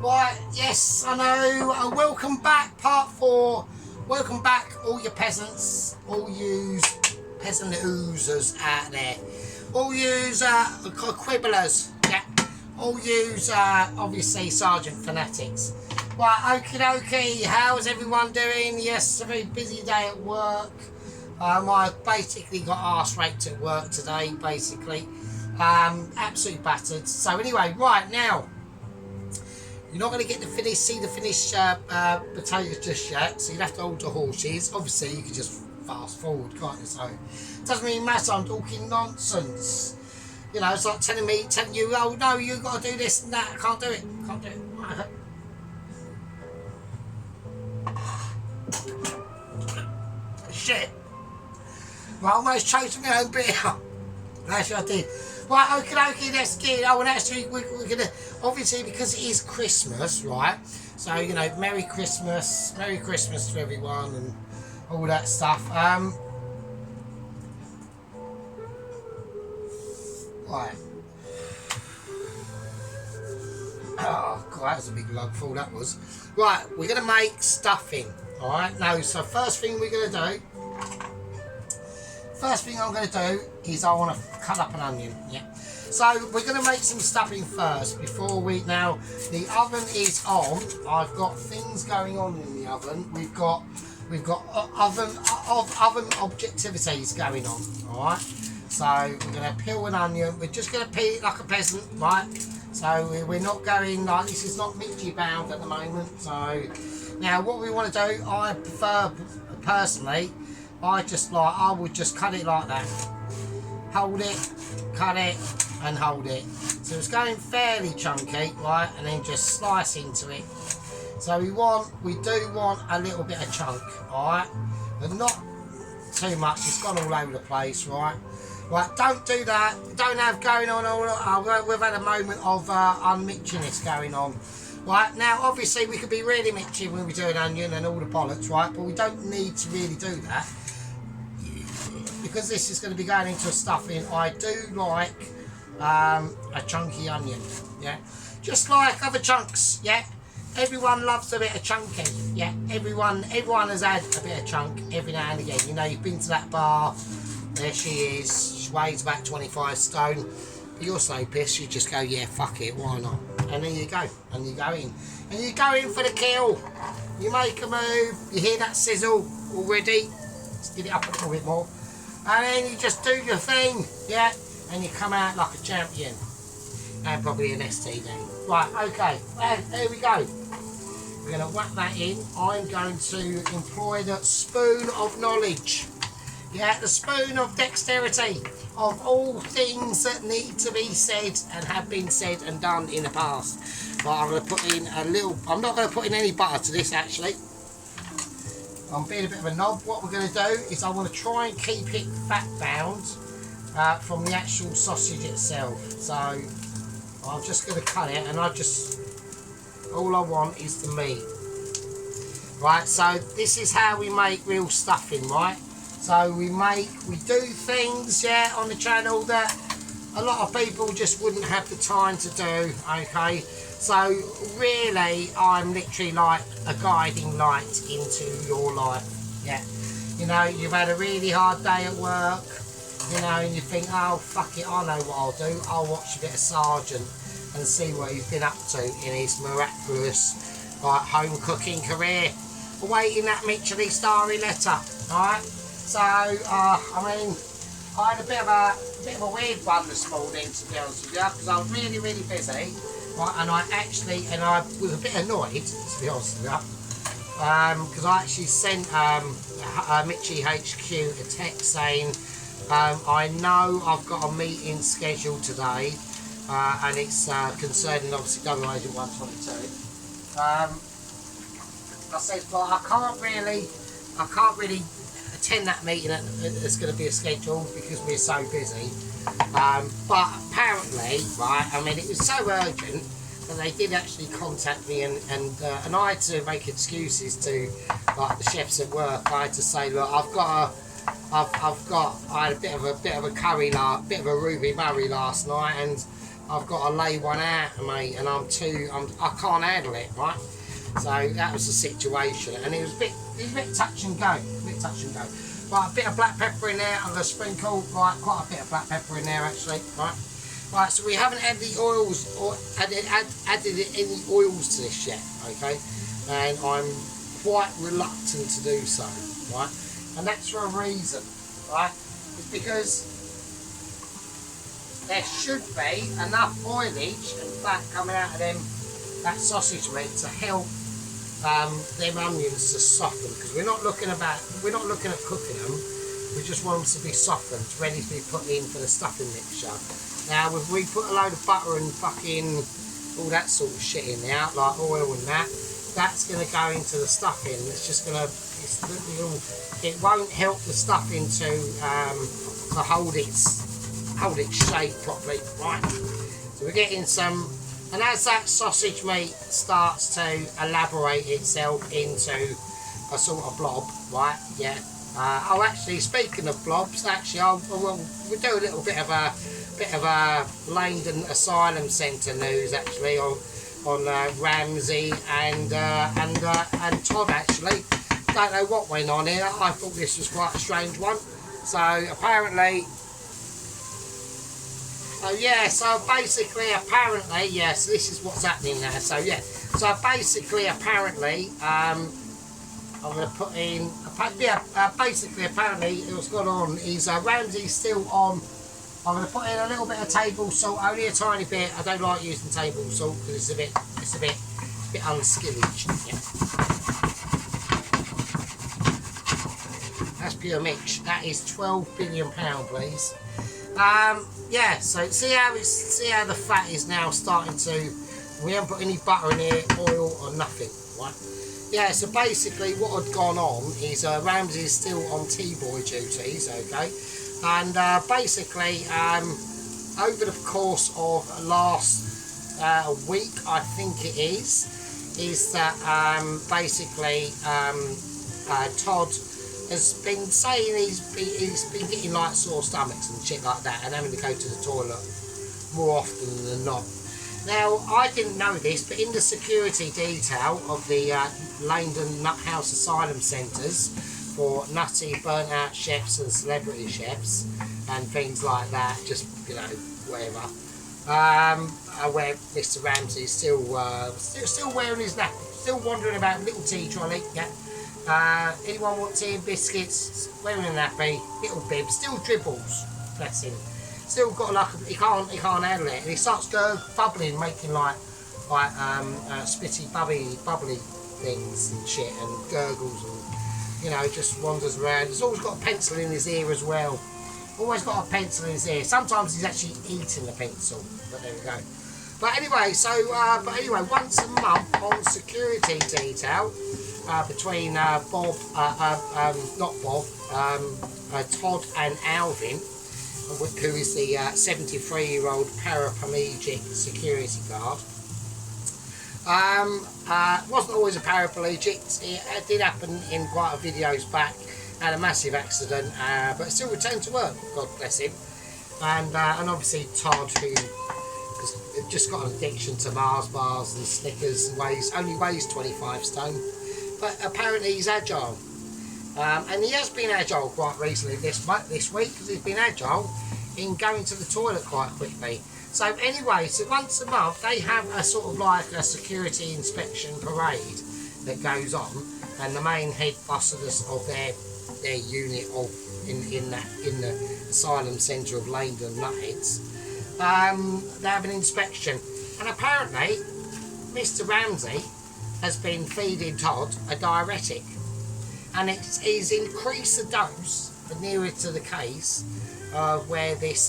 Right, yes, I know. Welcome back, part 4. Welcome back, all you peasants, all you peasant oozers out there, all you quibblers, yeah, all you obviously sergeant fanatics. Right, okie dokie, how's everyone doing? Yes, a very busy day at work. I basically got arse raped at work today, basically. Absolutely battered. So anyway, right now, you're not going to get the see the finished potatoes just yet, so you'd have to hold the horses. Obviously, you can just fast forward, can't you? So it doesn't really matter. I'm talking nonsense. You know, it's like telling you, oh no, you've got to do this and that. I can't do it. Can't do it. Shit. Well, I almost choked my own beer. Actually, I did. Right, okay, let's get it. Oh, and actually, we're going to, obviously, because it is Christmas, right? So, you know, Merry Christmas to everyone and all that stuff. Right. Oh, God, that was a big lugful, that was. Right, we're going to make stuffing, all right? Now, so first thing we're going to do, first thing I'm going to do is I want to cut up an onion, yeah. So we're going to make some stuffing first before we, now the oven is on. I've got things going on in the oven. We've got oven objectivities going on, all right. So we're going to peel an onion. We're just going to peel it like a peasant, right? So we're not going like, this is not Mitchy bound at the moment. So now what we want to do, I prefer personally, I would just cut it like that. Hold it, cut it, and hold it. So it's going fairly chunky, right? And then just slice into it. So we do want a little bit of chunk, alright? But not too much, it's gone all over the place, right? Right, don't do that. Don't have going on we've had a moment of unmitchiness going on. Right, now obviously we could be really mitchy when we do an onion and all the bollocks, right? But we don't need to really do that. Because this is going to be going into a stuffing, I do like a chunky onion, yeah, just like other chunks, yeah. Everyone loves a bit of chunky, yeah. Everyone has had a bit of chunk every now and again. You know, you've been to that bar, there she is, she weighs about 25 stone, but you're so pissed, you just go, yeah, fuck it, why not? And then you go, and you go in, and you go in for the kill. You make a move, you hear that sizzle already, let's get it up a little bit more. And then you just do your thing, yeah, and you come out like a champion. And probably an STD. Right, okay, there we go. We're going to whack that in. I'm going to employ the spoon of knowledge. Yeah, the spoon of dexterity of all things that need to be said and have been said and done in the past. But I'm going to put in a little, I'm not going to put in any butter to this actually. I'm being a bit of a knob. What we're going to do is I want to try and keep it fat bound from the actual sausage itself. So I'm just going to cut it, and all I want is the meat. Right, so this is how we make real stuffing, right? So we do things, yeah, on the channel that a lot of people just wouldn't have the time to do, okay? So really, I'm literally like a guiding light into your life, yeah. You know, you've had a really hard day at work, you know, and you think, oh, fuck it, I know what I'll do. I'll watch a bit of Sergeant and see what he's been up to in his miraculous, like, home cooking career, awaiting that Michelin starry letter, alright? So, I mean, I had a bit of a weird one this morning, to be honest with you, because I was really, really busy. Right, and I was a bit annoyed, to be honest with you, because I actually sent Mitchy HQ a text saying, I know I've got a meeting scheduled today, and it's concerning obviously Double Agent 122. I said, well, I can't really attend that meeting that's going to be scheduled because we're so busy. But apparently, right, I mean, it was so urgent that they did actually contact me, and I had to make excuses to like the chefs at work. I had to say, look, I had a bit of a curry, bit of a Ruby Murray last night, and I've got to lay one out, mate, and I can't handle it, right? So that was the situation, and it was a bit touch and go, Right, a bit of black pepper in there. I'm going to sprinkle, right, quite a bit of black pepper in there actually, right. Right, so we haven't had the oils or added any oils to this yet, okay? And I'm quite reluctant to do so, right? And that's for a reason, right? It's because there should be enough oilage and fat coming out of that sausage meat to help them onions to soften, because we're not looking at cooking them. We just want them to be softened, ready to be put in for the stuffing mixture. Now, if we put a load of butter and fucking all that sort of shit in there, like oil and that's going to go into the stuffing. It's just going to, it won't help the stuffing to hold its shape properly, right? So we're getting some. And as that sausage meat starts to elaborate itself into a sort of blob, right? Yeah. Oh, actually, speaking of blobs, actually, we'll do a little bit of a Langdon Asylum Centre news actually on Ramsey and Todd actually. Don't know what went on here. I thought this was quite a strange one. So apparently. So yeah, so basically, apparently, yeah, so this is what's happening now. So yeah, so basically, apparently, I'm going to put in, basically, apparently, what's going on is Ramsey's still on. I'm going to put in a little bit of table salt, only a tiny bit. I don't like using table salt because it's a bit unskilled. Yeah. That's pure mix. That is £12 billion, please. Yeah, so see how the fat is now starting to. We haven't put any butter in here, oil or nothing, right? Yeah, so basically what had gone on is Ramsey is still on T-boy duties, okay, and basically over the course of last week, I think it is that basically Todd has been saying he's been getting like sore stomachs and shit like that and having to go to the toilet more often than not. Now, I didn't know this, but in the security detail of the Langdon Nut House Asylum Centres for nutty, burnt out chefs and celebrity chefs and things like that, just, you know, whatever, where Mr. Ramsey is still wearing his nappy, still wandering about, little tea trolley, yeah. Anyone want tea and biscuits? Wearing a nappy, little bib, still dribbles, bless him. Still got like he can't handle it, and he starts bubbling, making like spitty bubbly things and shit, and gurgles, and you know, just wanders around. He's always got a pencil in his ear as well. Always got a pencil in his ear. Sometimes he's actually eating the pencil, but there we go. But anyway, once a month on security detail. Between Todd and Alvin, who is the 73-year-old paraplegic security guard. Wasn't always a paraplegic. It did happen in quite a videos back. Had a massive accident, but still returned to work. God bless him. And obviously Todd, who has just got an addiction to Mars bars and Snickers, only weighs 25 stone. But apparently he's agile, and he has been agile quite recently this week, because he's been agile in going to the toilet quite quickly. So anyway, so once a month they have a sort of like a security inspection parade that goes on, and the main head boss of their unit in the asylum centre of Langdon Nutheads, they have an inspection, and apparently Mr. Ramsey has been feeding Todd a diuretic, and he's increased the dose the nearer to the case where this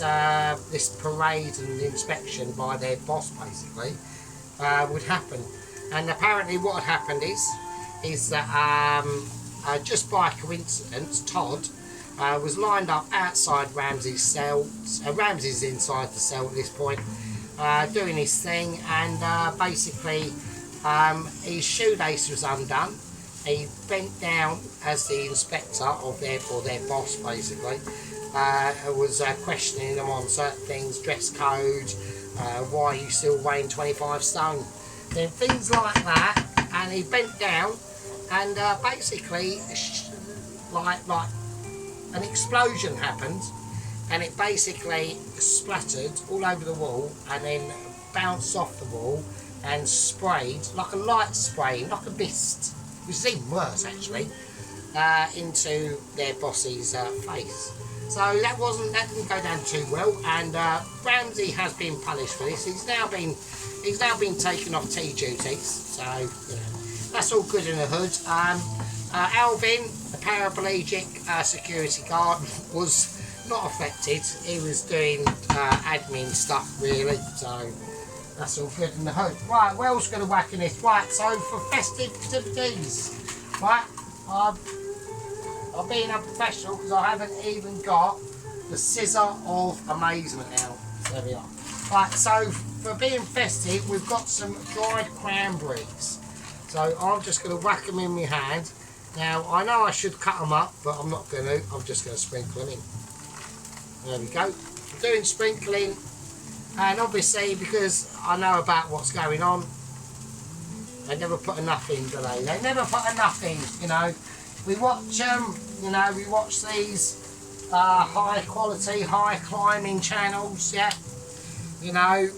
parade and inspection by their boss basically would happen. And apparently what had happened is that just by coincidence Todd was lined up outside Ramsey's cell. Ramsey's inside the cell at this point, doing his thing, and basically his shoelace was undone. He bent down as the inspector of their boss basically was questioning them on certain things, dress code, why are you still weighing 25 stone? Then things like that, and he bent down, and basically, like an explosion happened, and it basically splattered all over the wall, and then bounced off the wall, and sprayed, like a light spray, like a mist, which is even worse actually, into their boss's face. So that didn't go down too well, and Ramsey has been punished for this. He's now been taken off tea duties, so you know, that's all good in the hood. Alvin, the paraplegic security guard, was not affected. He was doing admin stuff really, so that's all good in the hood. Right, where else going to whack in this? Right, so for festive activities, right, I'm being unprofessional because I haven't even got the scissor of amazement out. There we are. Right, so for being festive, we've got some dried cranberries. So I'm just going to whack them in my hand. Now, I know I should cut them up, but I'm not going to. I'm just going to sprinkle them in. There we go. I'm doing sprinkling, and obviously because I know about what's going on, they never put enough in, do they? They never put enough in, you know. We watch you know, we watch these high quality, high climbing channels, yeah. You know,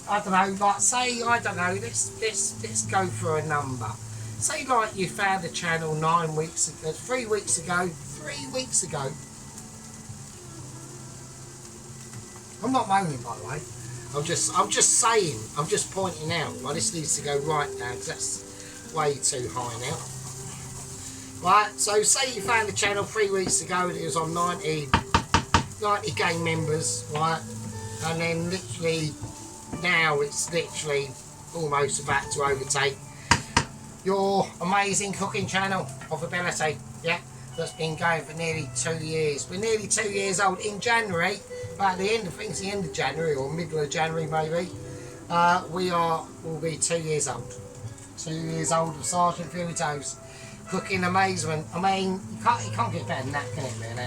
I don't know, like say, I don't know, let's go for a number. Say like you found the channel 9 weeks ago, 3 weeks ago, 3 weeks ago. I'm not moaning, by the way. I'm just saying, I'm just pointing out. Well, this needs to go right now because that's way too high now. Right, so say you found the channel 3 weeks ago and it was on 90 gang members, right? And then literally now it's literally almost about to overtake your amazing cooking channel of ability, yeah? That's been going for nearly 2 years. We're nearly 2 years old in January, but at the end, I think it's the end of January or middle of January maybe, we'll be 2 years old. 2 years old of Sergeant Fury Toes. Cooking amazement. I mean, you can't get better than that, can it, really?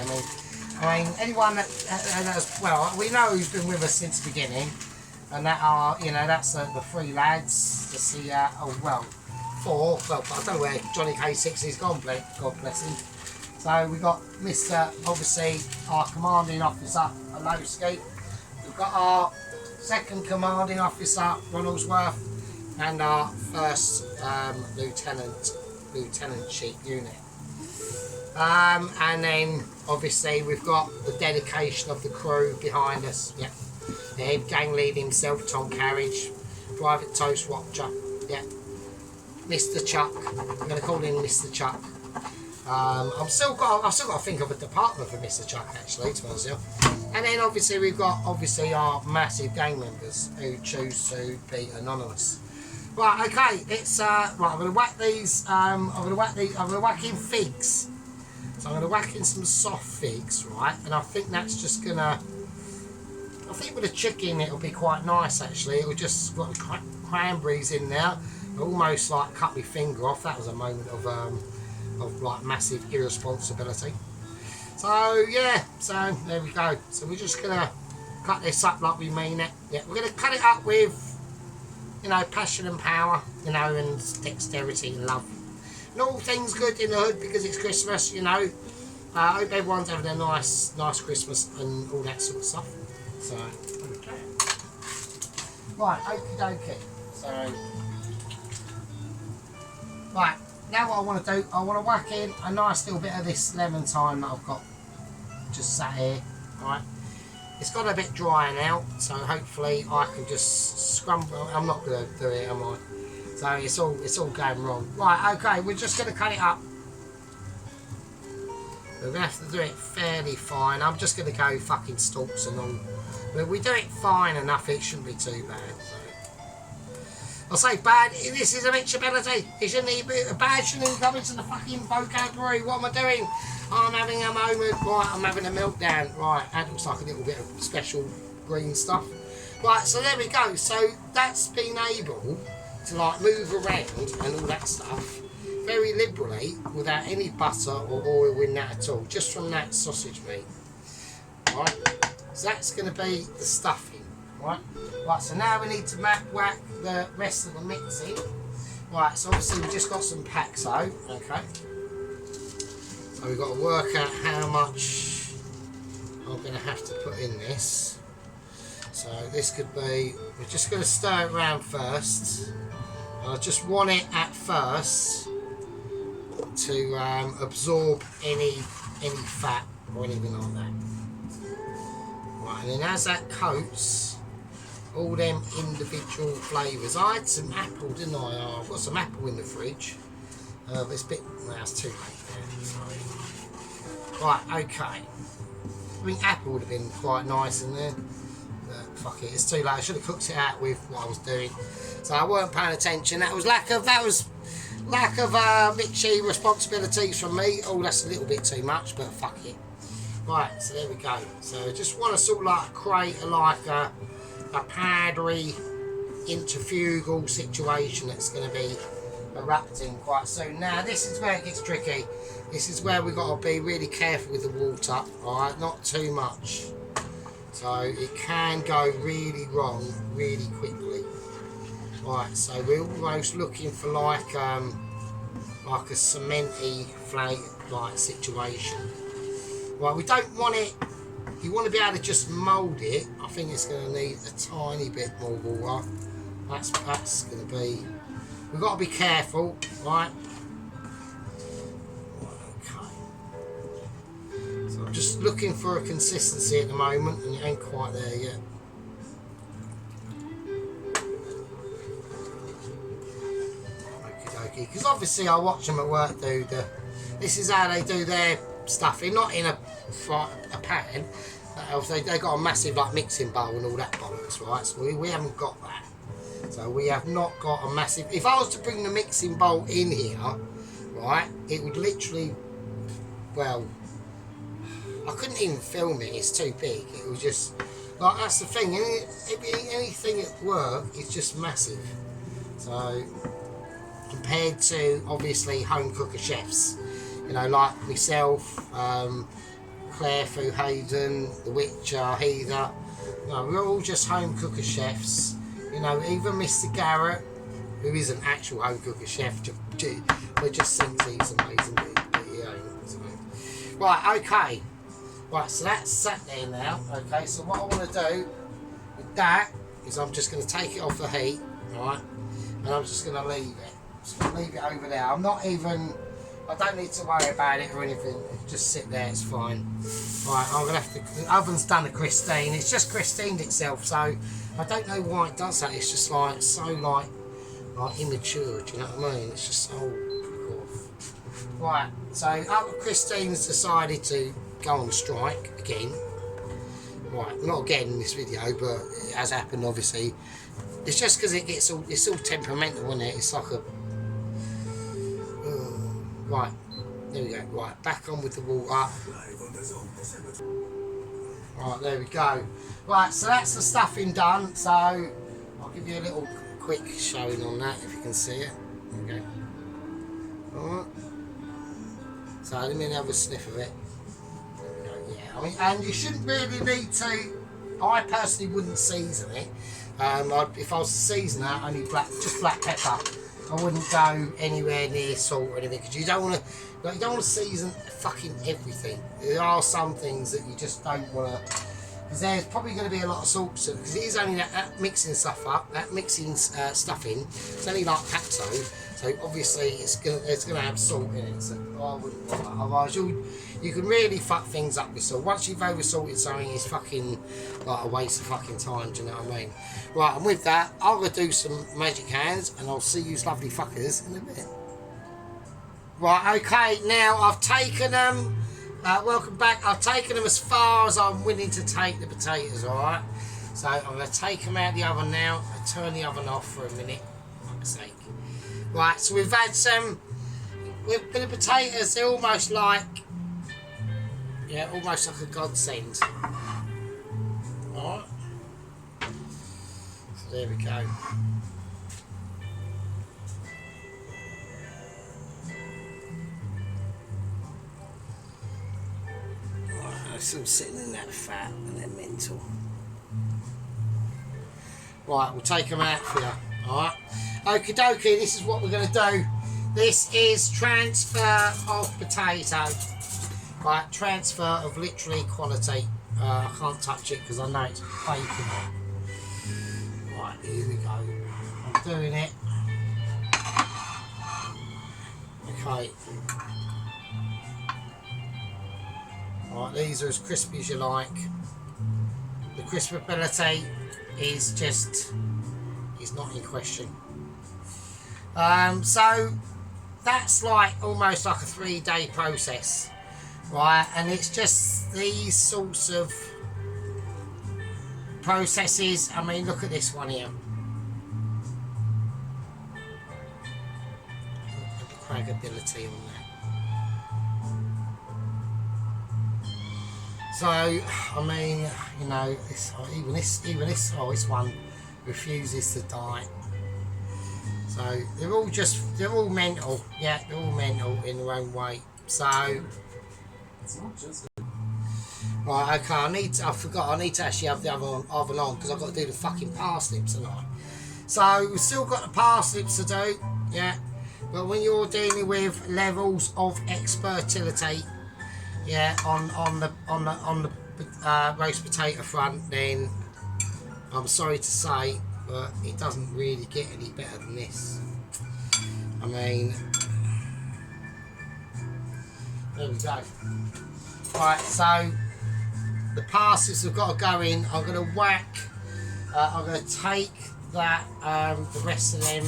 I mean, anyone that has, well, we know who's been with us since the beginning, and that are, you know, that's the 3 lads. The oh well, 4. Well, I don't know where Johnny K60's gone. God bless him. So we got Mr. obviously our commanding officer Alowski. We've got our second commanding officer Ronaldsworth, and our first lieutenant chief unit. And then obviously we've got the dedication of the crew behind us. Yeah, the head gang lead himself, Tom Carriage, Private Toast Watcher. Yeah, Mr. Chuck. I'm going to call him Mr. Chuck. I've still got to think of a department for Mr. Chuck actually, to myself. And then obviously we've got our massive gang members who choose to be anonymous. Right, okay, it's right, I'm gonna whack these, I'm gonna whack in figs. So I'm gonna whack in some soft figs, right? And I think that's just gonna, I think with the chicken it'll be quite nice actually. It'll just got the cranberries in there. Almost like cut my finger off. That was a moment of like massive irresponsibility. So yeah, so there we go. So we're just gonna cut this up like we mean it. Yeah, we're gonna cut it up with, you know, passion and power, you know, and dexterity and love. And all things good in the hood because it's Christmas, you know. I hope everyone's having a nice Christmas and all that sort of stuff. So, okay. Right, okie dokie. So, right, now what I want to do, I want to whack in a nice little bit of this lemon thyme that I've got just sat here, right. It's got a bit dry now, so hopefully I can just scrumble. I'm not going to do it, am I? So it's all going wrong. Right, okay, we're just going to cut it up. We're going to have to do it fairly fine. I'm just going to go fucking stalks and all. But if we do it fine enough, it shouldn't be too bad. So. I'll say bad, this is a mixability. It shouldn't even, bad shouldn't even come into the fucking vocabulary. What am I doing? I'm having a moment, right, I'm having a meltdown. Right, that looks like a little bit of special green stuff. Right, so there we go. So that's been able to like move around and all that stuff very liberally without any butter or oil in that at all, just from that sausage meat. Right, so that's going to be the stuffing. Right, so now we need to whack the rest of the mix in. Right, so obviously we've just got some Paxo, okay. So we've got to work out how much I'm going to have to put in this. So this could be, we're just going to stir it around first. I just want it at first to absorb any fat or anything like that. Right, and then as that coats all them individual flavours. I had some apple, didn't I? Oh, I've got some apple in the fridge. But it's a bit, well, it's too late there. Sorry. Right, okay. I think apple would have been quite nice in there. But fuck it, it's too late. I should have cooked it out with what I was doing. So I weren't paying attention. That was lack of bitchy responsibilities from me. Oh, that's a little bit too much, but fuck it. Right, so there we go. So I just want to sort of like create a powdery interfugal situation that's going to be erupting quite soon. Now this is where it gets tricky. This is where we've got to be really careful with the water, alright, not too much. So it can go really wrong really quickly. Right, so we're almost looking for like a cementy flake like situation. Right, we don't want it, you want to be able to just mould it. I think it's going to need a tiny bit more water. That's going to be, we've got to be careful, right? Okay. So I'm just looking for a consistency at the moment and it ain't quite there yet. Because obviously I watch them at work do this is how they do their stuffing, not in a pan. They got a massive like mixing bowl and all that bollocks, right? So we haven't got that. So we have not got a massive. If I was to bring the mixing bowl in here, right, it would literally, well, I couldn't even film it. It's too big. It was just like that's the thing. Anything at work is just massive. So compared to obviously home cooker chefs, you know, like myself, Claire Fu Hayden, The Witcher, Heather, you know, we're all just home cooker chefs. You know, even Mr. Garrett, who is an actual home cooker chef, but just thinks he's amazing. Right, okay. Right, so that's sat there now. Okay, so what I want to do with that is I'm just going to take it off the heat, right, and I'm just going to leave it. Just going to leave it over there. I'm not even, I don't need to worry about it or anything. Just sit there, it's fine. Right, I'm going to have to, the oven's done a Christine. It's just Christined itself, so I don't know why it does that. It's just like, so like immature, do you know what I mean? It's just so, fuck off. Right, so Christine's decided to go on strike again. Right, not again in this video, but it has happened obviously. It's just because it gets all, it's all temperamental, isn't it? It's like a, right, there we go. Right, back on with the water. Right, there we go. Right, so that's the stuffing done. So I'll give you a little quick showing on that if you can see it. Okay. Alright. So let me have a sniff of it. There we go. Yeah, I mean, and you shouldn't really need to. I personally wouldn't season it. If I was to season that, only just black pepper. I wouldn't go anywhere near salt or anything because you don't want to. Like, you don't want to season fucking everything. There are some things that you just don't want to. Because there's probably going to be a lot of salt to it. Because it is only that mixing stuff up, that mixing stuffing. It's only like Paxo. So obviously it's gonna have salt in it. So I wouldn't want that. Otherwise you can really fuck things up with salt. Once you've over salted something, it's fucking like a waste of fucking time. Do you know what I mean? Right, and with that, I'm gonna do some magic hands, and I'll see you lovely fuckers in a bit. Right, okay. Now I've taken them. Welcome back. I've taken them as far as I'm willing to take the potatoes. All right. So I'm gonna take them out of the oven now. I turn the oven off for a minute. For fuck's sake. Right, so we've had some, with the potatoes, they're almost like, yeah, almost like a godsend. Alright. So there we go. Right, they're still sitting in that fat and they're mental. Right, we'll take them out for you. Alright. Okie dokie, this is what we're going to do. This is transfer of potato. Right, transfer of literally quality. I can't touch it because I know it's bacon. Right, here we go. I'm doing it. Okay. Right, these are as crispy as you like. The crispability is not in question. So that's like almost like a 3-day process, right? And it's just these sorts of processes. I mean, look at this one here. Look at the crackability on that. So, I mean, you know, even this one refuses to die. So they're all mental, yeah, they're all mental in their own way. So, It's not just right, okay, I need to actually have the oven on because I've got to do the fucking parsnips tonight. So we've still got the parsnips to do, yeah. But when you're dealing with levels of expertility, yeah, on the roast potato front, then I'm sorry to say, but it doesn't really get any better than this. I mean, there we go. Right, so the parsnips have got to go in. I'm going to whack. I'm going to take that. The rest of them.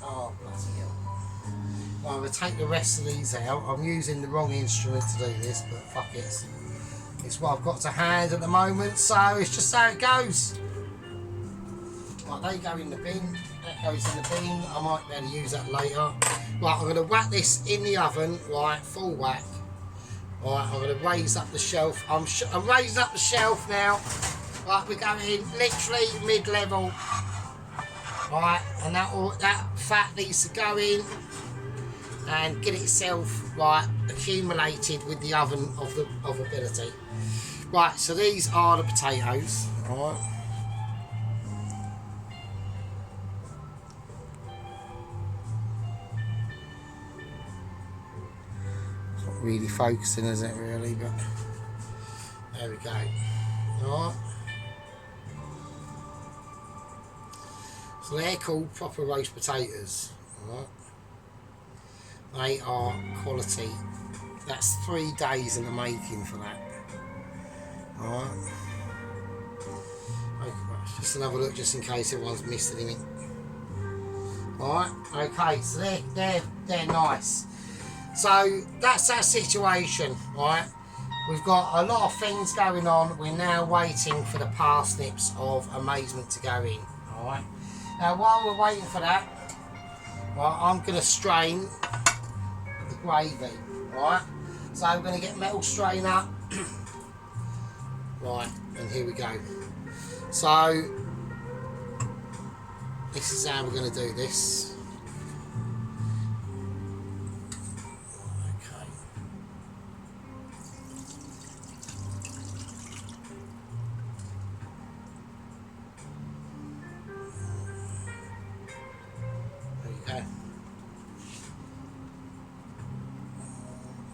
Oh bloody hell! Well, I'm going to take the rest of these out. I'm using the wrong instrument to do this, but fuck it. It's what I've got to hand at the moment, so it's just how it goes. Right, they go in the bin. That goes in the bin. I might be able to use that later. Right, I'm going to whack this in the oven. Right, full whack. Right, I'm going to raise up the shelf. I'm raising up the shelf now. Right, we're going literally mid-level. Right, and that fat needs to go in and get itself right accumulated with the oven of ability. Right, so these are the potatoes. All right. Not really focusing, is it really? But there we go. All right. So they're called proper roast potatoes. All right. They are quality. That's 3 days in the making for that. Alright. Okay, just another look just in case everyone's missed anything. Alright, okay, so they're nice. So that's our situation, right? We've got a lot of things going on. We're now waiting for the parsnips of amazement to go in. Alright. Now while we're waiting for that, right, I'm gonna strain gravy, right? So I'm going to get metal strainer, right, and here we go. So this is how we're going to do this. Okay. There you go.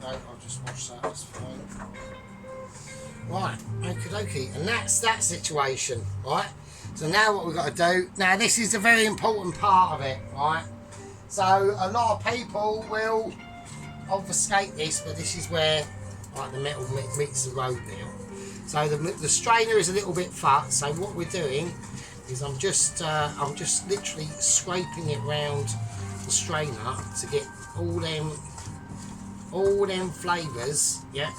I'll just wash that, that's fine. Right, okie dokie, and that's that situation, right? So now what we've got to do, now this is a very important part of it, right? So a lot of people will obfuscate this, but this is where like the metal meets the road now. So the strainer is a little bit fat, so what we're doing is I'm just literally scraping it round the strainer to get all them flavours, yeah.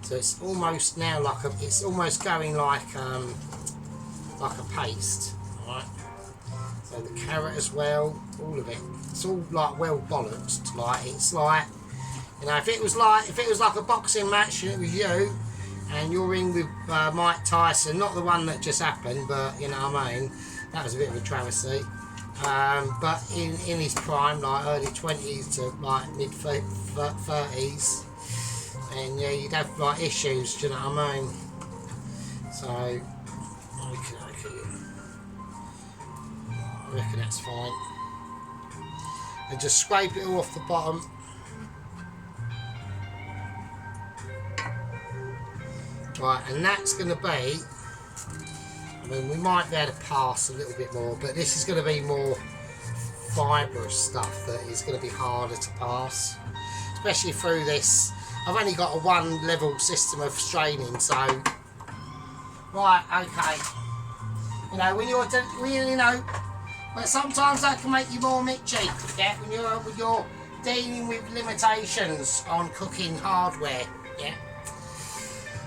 So it's almost now like it's almost going like a paste, right? So the carrot as well, all of it. It's all like well bollocksed. Like it's like, you know, if it was like a boxing match and it was you, and you're in with Mike Tyson, not the one that just happened, but you know what I mean. That was a bit of a travesty. But in his prime, like early 20s to like mid 30s, and yeah, you'd have like issues, do you know what I mean? So, okay, I reckon that's fine. And just scrape it all off the bottom. Right, and that's going to be, I mean, we might be able to pass a little bit more, but this is going to be more fibrous stuff that is going to be harder to pass, especially through this. I've only got a one level system of straining, so right, okay. You know, when you're but sometimes that can make you more mitchy, yeah, when you're dealing with limitations on cooking hardware, yeah.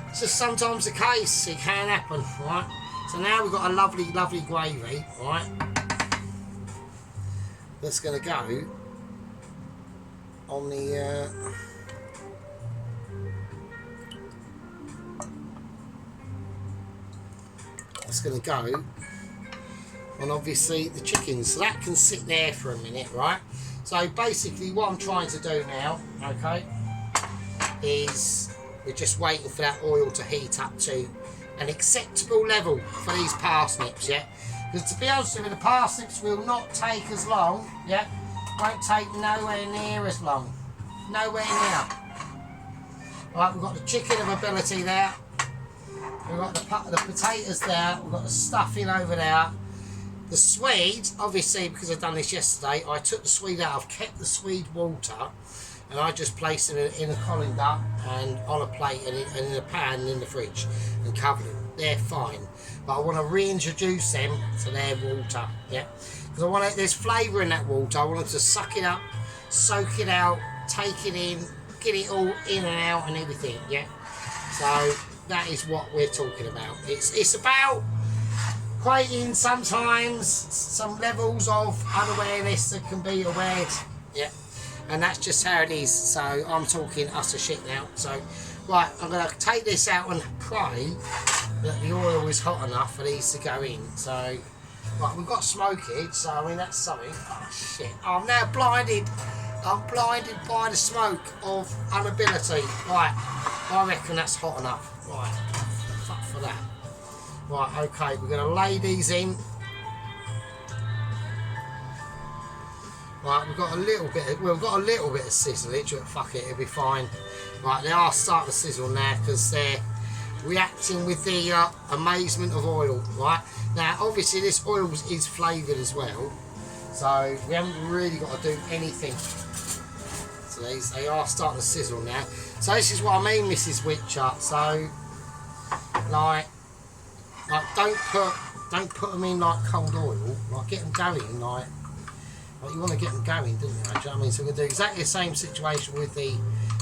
It's just sometimes the case, it can happen, right? So now we've got a lovely gravy, right? That's going to go on the that's going to go on obviously the chickens, so that can sit there for a minute, right? So basically what I'm trying to do now, okay, is we're just waiting for that oil to heat up to an acceptable level for these parsnips, yeah? Because to be honest with you, the parsnips will not take as long, yeah? Won't take nowhere near as long. Nowhere near. Right, we've got the chicken of ability there. We've got the potatoes there. We've got the stuffing over there. The swede, obviously, because I've done this yesterday, I took the swede out. I've kept the swede water. And I just place it in a colander and on a plate and in a pan and in the fridge and cover them. They're fine. But I want to reintroduce them to their water, yeah? Because I want there's flavour in that water. I want them to suck it up, soak it out, take it in, get it all in and out and everything, yeah? So that is what we're talking about. It's about creating sometimes some levels of unawareness that can be aware, yeah? And that's just how it is. So I'm talking utter shit now. So right, I'm going to take this out and pray that the oil is hot enough for these to go in. So right, we've got smoking, so I mean that's something. Oh shit, I'm now blinded. I'm blinded by the smoke of inability. Right, I reckon that's hot enough. Right, fuck for that. Right, okay, we're going to lay these in. Right, we've got a little bit of sizzleage, but fuck it, it'll be fine. Right, they are starting to sizzle now because they're reacting with the amazement of oil, right? Now, obviously this oil is flavoured as well, so we haven't really got to do anything. So they are starting to sizzle now. So this is what I mean, Mrs. Witcher. So, like don't put them in like cold oil. Like get them going, like you want to get them going, don't you? Do you know what I mean? So we're going to do exactly the same situation with the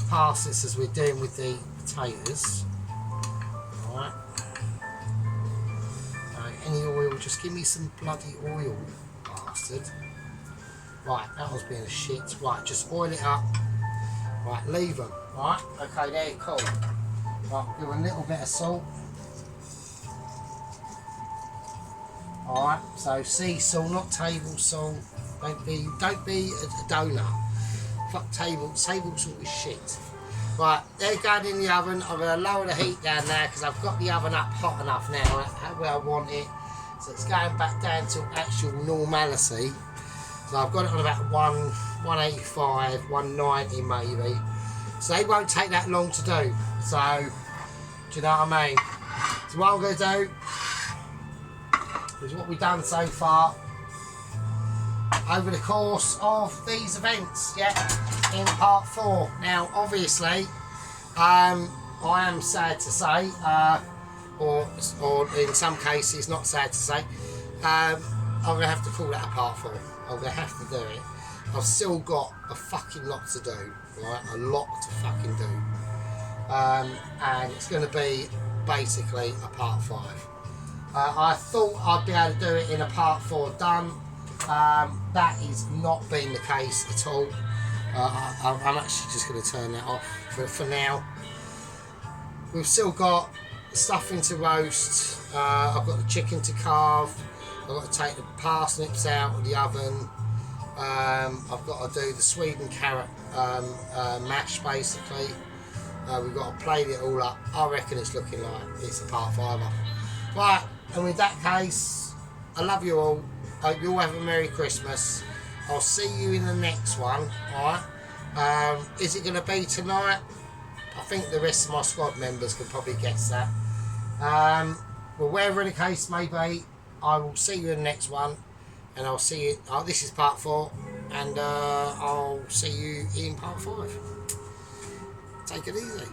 parsnips as we're doing with the potatoes. Alright. Any oil, just give me some bloody oil, bastard. Right, that one's being a shit. Right, just oil it up. Right, leave them. Right, okay, there, cool. Right, give a little bit of salt. Alright, so sea salt, not table salt. Don't be a donut. Fuck table salt is shit. Right, they're going in the oven. I'm going to lower the heat down now because I've got the oven up hot enough now where I want it. So it's going back down to actual normality. So I've got it on about 185, 190 maybe. So they won't take that long to do. So, do you know what I mean? So what I'm going to do is what we've done so far over the course of these events, yeah, in part 4. Now, obviously, I am sad to say, or in some cases not sad to say, I'm going to have to call that a part 4. I'm going to have to do it. I've still got a fucking lot to do, right? A lot to fucking do. And it's going to be basically a part 5. I thought I'd be able to do it in a part 4 done. That is not been the case at all. I'm actually just going to turn that off for now. We've still got stuffing to roast. I've got the chicken to carve. I've got to take the parsnips out of the oven. I've got to do the sweet and carrot mash basically. We've got to plate it all up. I reckon it's looking like it's a part 5. Right, and with that case, I love you all. Hope you all have a Merry Christmas. I'll see you in the next one. Alright. Is it going to be tonight? I think the rest of my squad members can probably guess that. Well, wherever the case may be, I will see you in the next one. And I'll see you. This is part 4. And I'll see you in part 5. Take it easy.